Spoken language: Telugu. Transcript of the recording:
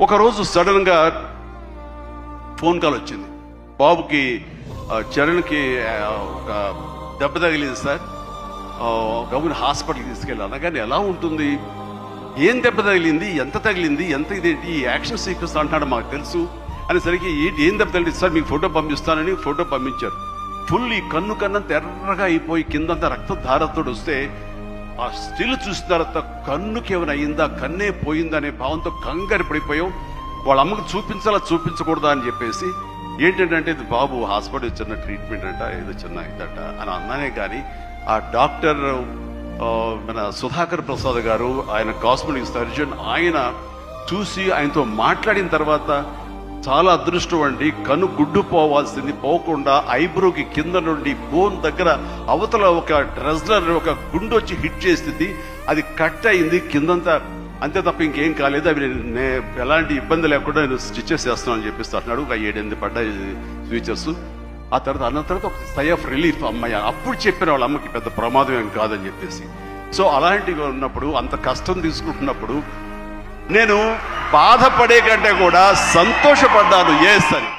ఒకరోజు సడన్గా ఫోన్ కాల్ వచ్చింది. బాబుకి చరణ్కి ఒక దెబ్బ తగిలింది సార్, గవర్నమెంట్ హాస్పిటల్కి తీసుకెళ్ళాను. కానీ ఎలా ఉంటుంది, ఏం దెబ్బ తగిలింది, ఎంత తగిలింది, ఎంత ఇదేంటి, ఈ యాక్షన్ సీక్వెన్స్ అంటున్నాడు మాకు తెలుసు అనేసరికి ఏం దెబ్బ తగిలింది సార్, మీకు ఫోటో పంపిస్తానని ఫోటో పంపించారు. ఫుల్ ఈ కన్ను కన్నంత ఎర్రగా అయిపోయి కిందంతా రక్తధారతో వస్తే ఆ స్టిల్ చూసిన తర్వాత కన్నుకి ఏమైనా అయిందా, కన్నే పోయిందా అనే భావంతో కంగారు పడిపోయాం. వాళ్ళ అమ్మకు చూపించాలా చూపించకూడదా అని చెప్పేసి ఏంటంటే ఇది బాబు హాస్పిటల్ చిన్న ట్రీట్మెంట్ అంట, ఏదో చిన్న ఇదట అని అన్నానే. కానీ ఆ డాక్టర్ మన సుధాకర్ ప్రసాద్ గారు, ఆయన కాస్మెటిక్ సర్జన్, ఆయన చూసి ఆయనతో మాట్లాడిన తర్వాత చాలా అదృష్టం అండి, కన్ను గుడ్డు పోవాల్సింది పోకుండా ఐబ్రోకి కింద నుండి బోన్ దగ్గర అవతల ఒక డ్రెస్లర్ ఒక గుండు వచ్చి హిట్ చేసింది, అది కట్ అయింది కిందంతా, అంతే తప్ప ఇంకేం కాలేదు. అవి ఎలాంటి ఇబ్బంది లేకుండా నేను స్టిచెస్ చేస్తున్నాను అని చెప్పేసి అంటున్నాడు. ఒక 7-8 పడ్డాయి ఫీచర్స్. ఆ తర్వాత అన్న తర్వాత ఒక సై ఆఫ్ రిలీఫ్ అమ్మాయి అప్పుడు చెప్పిన వాళ్ళ అమ్మకి పెద్ద ప్రమాదం ఏం కాదని చెప్పేసి. సో అలాంటివి ఉన్నప్పుడు, అంత కష్టం తీసుకుంటున్నప్పుడు నేను బాధపడే కంటే కూడా సంతోషపడ్డాను. ఎస్ అని.